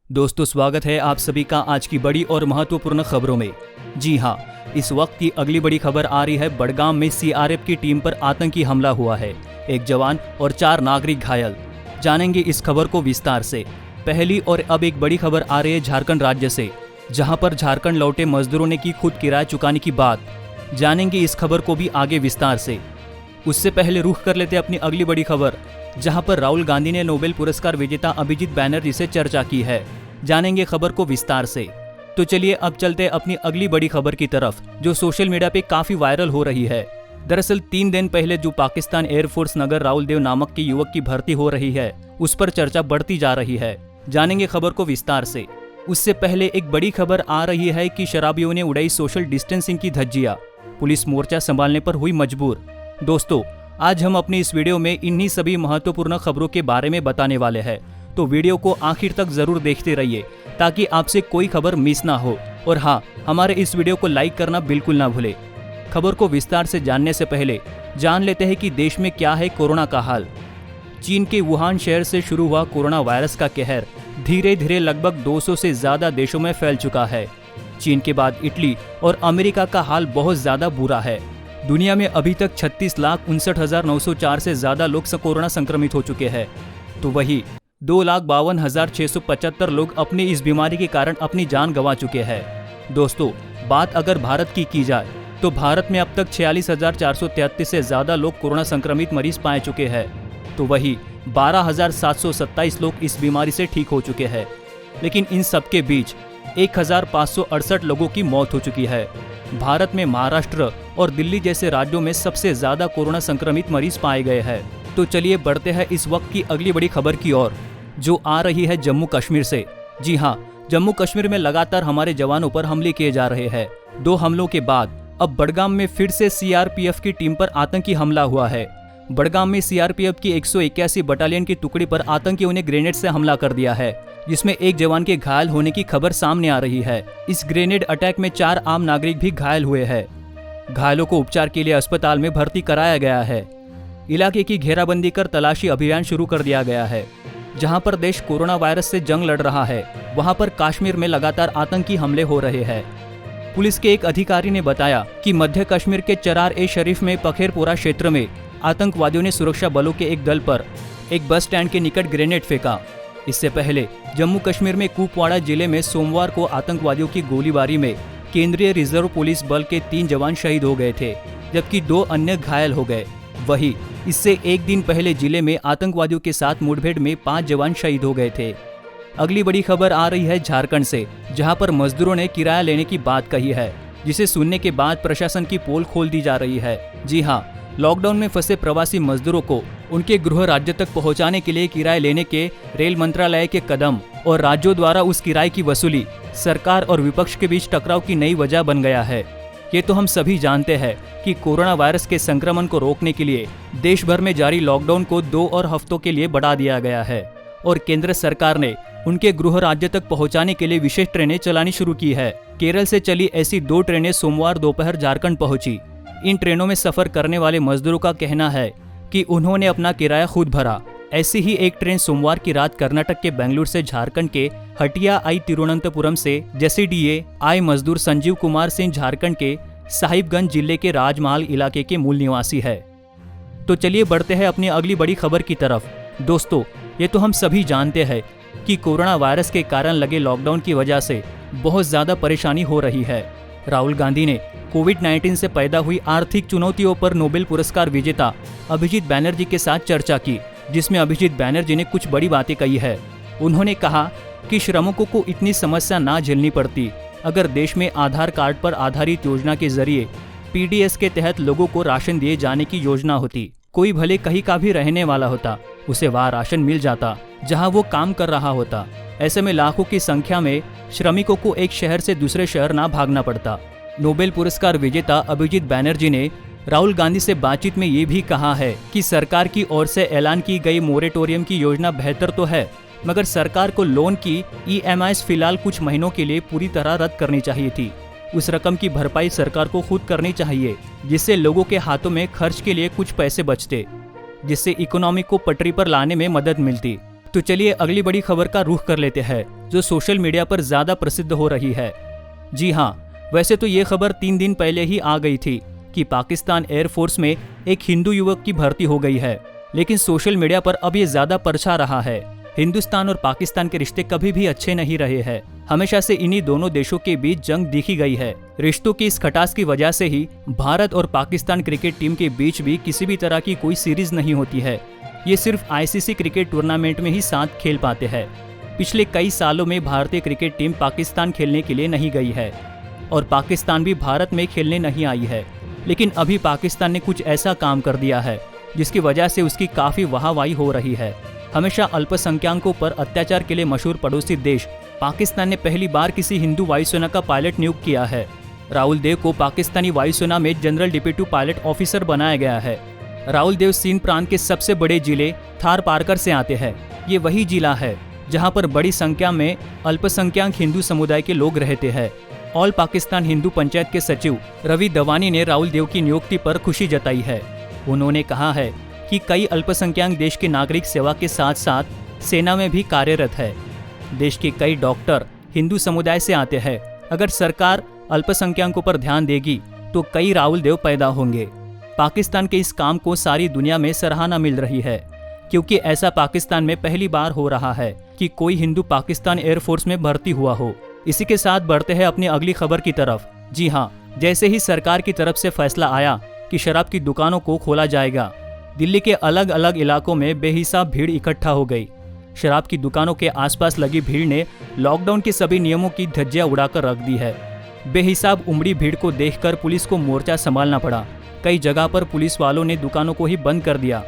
दोस्तों, स्वागत है आप सभी का आज की बड़ी और महत्वपूर्ण खबरों में। जी हाँ, इस वक्त की अगली बड़ी खबर आ रही है। बड़गाम में सीआरपीएफ की टीम पर आतंकी हमला हुआ है। एक जवान और 4 नागरिक घायल। जानेंगे इस खबर को विस्तार से। पहली और अब एक बड़ी खबर आ रही है झारखंड राज्य से, जहां पर झारखंड लौटे मजदूरों ने की खुद किराया चुकाने की बात। जानेंगे इस खबर को भी आगे विस्तार से। उससे पहले रुख कर लेते अपनी अगली बड़ी खबर, जहां पर राहुल गांधी ने नोबेल पुरस्कार विजेता अभिजीत बैनर्जी से चर्चा की है। जानेंगे खबर को विस्तार से। तो चलिए अब चलते अपनी अगली बड़ी खबर की तरफ, जो सोशल मीडिया पे काफी वायरल हो रही है। दरअसल 3 दिन पहले जो पाकिस्तान एयरफोर्स नगर राहुल देव नामक के युवक की भर्ती हो रही है, उस पर चर्चा बढ़ती जा रही है। जानेंगे खबर को विस्तार से। उससे पहले एक बड़ी खबर आ रही है कि शराबियों ने उड़ाई सोशल डिस्टेंसिंग की धज्जियां, पुलिस मोर्चा संभालने पर हुई मजबूर। दोस्तों, आज हम अपनी इस वीडियो में इन्हीं सभी महत्वपूर्ण खबरों के बारे में बताने वाले हैं, तो वीडियो को आखिर तक जरूर देखते रहिए ताकि आपसे कोई खबर मिस ना हो। और हाँ, हमारे इस वीडियो को लाइक करना बिल्कुल ना भूले। खबर को विस्तार से जानने से पहले जान लेते हैं कि देश में क्या है कोरोना का हाल। चीन के वुहान शहर से शुरू हुआ कोरोना वायरस का कहर धीरे धीरे लगभग 200 से ज्यादा देशों में फैल चुका है। चीन के बाद इटली और अमेरिका का हाल बहुत ज्यादा बुरा है। दुनिया में अभी तक 36,59,904 से ज्यादा लोग कोरोना संक्रमित हो चुके हैं, तो वही 2,52,675 लोग अपनी इस बीमारी के कारण अपनी जान गंवा चुके हैं। दोस्तों, बात अगर भारत की जाए तो भारत में अब तक 46,433 से ज्यादा लोग कोरोना संक्रमित मरीज पाए चुके हैं, तो वही 12,727 लोग इस बीमारी से ठीक हो चुके हैं। लेकिन इन सबके बीच 1,568 लोगों की मौत हो चुकी है। भारत में महाराष्ट्र और दिल्ली जैसे राज्यों में सबसे ज्यादा कोरोना संक्रमित मरीज पाए गए हैं। तो चलिए बढ़ते हैं इस वक्त की अगली बड़ी खबर की ओर, जो आ रही है जम्मू कश्मीर से। जी हाँ, जम्मू कश्मीर में लगातार हमारे जवानों पर हमले किए जा रहे हैं। 2 हमलों के बाद अब बड़गाम में फिर से सीआरपीएफ की टीम पर आतंकी हमला हुआ है। बड़गाम में सीआरपीएफ की 181 बटालियन की टुकड़ी पर आतंकियों ने ग्रेनेड से हमला कर दिया है, जिसमें एक जवान के घायल होने की खबर सामने आ रही है। इस ग्रेनेड अटैक में 4 आम नागरिक भी घायल हुए हैं। घायलों को उपचार के लिए अस्पताल में भर्ती कराया गया है। इलाके की घेराबंदी कर तलाशी अभियान शुरू कर दिया गया है। जहां पर देश कोरोना वायरस से जंग लड़ रहा है, वहां पर कश्मीर में लगातार आतंकी हमले हो रहे हैं। पुलिस के एक अधिकारी ने बताया कि मध्य कश्मीर के चरार-ए-शरीफ में पखेरपोरा क्षेत्र में आतंकवादियों ने सुरक्षा बलों के एक दल पर एक बस स्टैंड के निकट ग्रेनेड फेंका। इससे पहले जम्मू कश्मीर में कुपवाड़ा जिले में सोमवार को आतंकवादियों की गोलीबारी में केंद्रीय रिजर्व पुलिस बल के 3 जवान शहीद हो गए थे, जबकि 2 अन्य घायल हो गए। वहीं इससे एक दिन पहले जिले में आतंकवादियों के साथ मुठभेड़ में 5 जवान शहीद हो गए थे। अगली बड़ी खबर आ रही है झारखंड से, जहां पर मजदूरों ने किराया लेने की बात कही है, जिसे सुनने के बाद प्रशासन की पोल खोल दी जा रही है। जी हाँ, लॉकडाउन में फंसे प्रवासी मजदूरों को उनके गृह राज्य तक पहुंचाने के लिए किराए लेने के रेल मंत्रालय के कदम और राज्यों द्वारा उस किराए की वसूली सरकार और विपक्ष के बीच टकराव की नई वजह बन गया है। ये तो हम सभी जानते हैं कि कोरोना वायरस के संक्रमण को रोकने के लिए देश भर में जारी लॉकडाउन को 2 और हफ्तों के लिए बढ़ा दिया गया है और केंद्र सरकार ने उनके गृह राज्य तक पहुंचाने के लिए विशेष ट्रेनें चलानी शुरू की है। केरल से चली ऐसी 2 ट्रेनें सोमवार दोपहर झारखंड पहुंची। इन ट्रेनों में सफर करने वाले मजदूरों का कहना है कि उन्होंने अपना किराया खुद भरा। ऐसी ही एक ट्रेन सोमवार की रात कर्नाटक के बेंगलुरु से झारखंड के हटिया आई तिरुवनंतपुरम से जसीडीए आए मजदूर संजीव कुमार सिंह झारखंड के साहिबगंज जिले के राजमहल इलाके के मूल निवासी है। तो चलिए बढ़ते हैं अपनी अगली बड़ी खबर की तरफ। दोस्तों, ये तो हम सभी जानते हैं कि कोरोना वायरस के कारण लगे लॉकडाउन की वजह से बहुत ज्यादा परेशानी हो रही है। राहुल गांधी ने कोविड-19 से पैदा हुई आर्थिक चुनौतियों पर नोबेल पुरस्कार विजेता अभिजीत बैनर्जी के साथ चर्चा की, जिसमें अभिजीत बैनर्जी ने कुछ बड़ी बातें कही है। उन्होंने कहा कि श्रमिकों को इतनी समस्या ना झेलनी पड़ती अगर देश में आधार कार्ड पर आधारित योजना के जरिए पीडीएस के तहत लोगों को राशन दिए जाने की योजना होती। कोई भले कहीं का भी रहने वाला होता, उसे वहाँ राशन मिल जाता जहाँ वो काम कर रहा होता। ऐसे में लाखों की संख्या में श्रमिकों को एक शहर से दूसरे शहर ना भागना पड़ता। नोबेल पुरस्कार विजेता अभिजीत बैनर्जी ने राहुल गांधी से बातचीत में ये भी कहा है कि सरकार की ओर से ऐलान की गई मोरेटोरियम की योजना बेहतर तो है, मगर सरकार को लोन की ईएमआईज़ फिलहाल कुछ महीनों के लिए पूरी तरह रद्द करनी चाहिए थी। उस रकम की भरपाई सरकार को खुद करनी चाहिए, जिससे लोगों के हाथों में खर्च के लिए कुछ पैसे बचते, जिससे इकोनॉमी को पटरी पर लाने में मदद मिलती। तो चलिए अगली बड़ी खबर का रुख कर लेते हैं, जो सोशल मीडिया पर ज्यादा प्रसिद्ध हो रही है। जी हाँ, वैसे तो ये खबर 3 दिन पहले ही आ गई थी कि पाकिस्तान एयरफोर्स में एक हिंदू युवक की भर्ती हो गई है, लेकिन सोशल मीडिया पर अब ये ज्यादा परछा रहा है। हिंदुस्तान और पाकिस्तान के रिश्ते कभी भी अच्छे नहीं रहे हैं। हमेशा से इन्हीं दोनों देशों के बीच जंग दिखी गई है। रिश्तों की इस खटास की वजह से ही भारत और पाकिस्तान क्रिकेट टीम के बीच भी किसी भी तरह की कोई सीरीज नहीं होती है। ये सिर्फ आईसीसी क्रिकेट टूर्नामेंट में ही साथ खेल पाते हैं। पिछले कई सालों में भारतीय क्रिकेट टीम पाकिस्तान खेलने के लिए नहीं गई है और पाकिस्तान भी भारत में खेलने नहीं आई है। लेकिन अभी पाकिस्तान ने कुछ ऐसा काम कर दिया है जिसकी वजह से उसकी काफी वाहवाही हो रही है। हमेशा अल्पसंख्यकों पर अत्याचार के लिए मशहूर पड़ोसी देश पाकिस्तान ने पहली बार किसी हिंदू वायुसेना का पायलट नियुक्त किया है। राहुल देव को पाकिस्तानी वायुसेना में जनरल डिप्टी पायलट ऑफिसर बनाया गया है। राहुल देव सिंध प्रांत के सबसे बड़े जिले थार पारकर से आते हैं। ये वही जिला है जहां पर बड़ी संख्या में अल्पसंख्यक हिंदू समुदाय के लोग रहते हैं। ऑल पाकिस्तान हिंदू पंचायत के सचिव रवि दवानी ने राहुल देव की नियुक्ति पर खुशी जताई है। उन्होंने कहा है कि कई अल्पसंख्यक देश के नागरिक सेवा के साथ साथ सेना में भी कार्यरत है। देश के कई डॉक्टर हिंदू समुदाय से आते हैं। अगर सरकार अल्पसंख्यकों पर ध्यान देगी तो कई राहुल देव पैदा होंगे। पाकिस्तान के इस काम को सारी दुनिया में सराहना मिल रही है, क्योंकि ऐसा पाकिस्तान में पहली बार हो रहा है कि कोई हिंदू पाकिस्तान एयरफोर्स में भर्ती हुआ हो। इसी के साथ बढ़ते हैं अपनी अगली खबर की तरफ। जी हाँ, जैसे ही सरकार की तरफ से फैसला आया कि शराब की दुकानों को खोला जाएगा, दिल्ली के अलग अलग इलाकों में बेहिसाब भीड़ इकट्ठा हो गई। शराब की दुकानों के आसपास लगी भीड़ ने लॉकडाउन के सभी नियमों की धज्जियां उड़ाकर रख दी है। बेहिसाब उमड़ी भीड़ को देखकर पुलिस को मोर्चा संभालना पड़ा। कई जगह पर पुलिस वालों ने दुकानों को ही बंद कर दिया।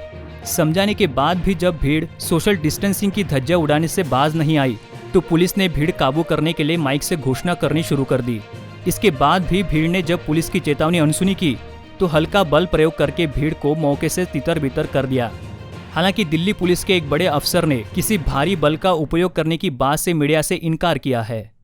समझाने के बाद भी जब भीड़ सोशल डिस्टेंसिंग की धज्जियां उड़ाने से बाज नहीं आई तो पुलिस ने भीड़ काबू करने के लिए माइक से घोषणा करनी शुरू कर दी। इसके बाद भी भीड़ ने जब पुलिस की चेतावनी अनसुनी की तो हल्का बल प्रयोग करके भीड़ को मौके से तितर बितर कर दिया। हालांकि दिल्ली पुलिस के एक बड़े अफसर ने किसी भारी बल का उपयोग करने की बात से मीडिया से इनकार किया है।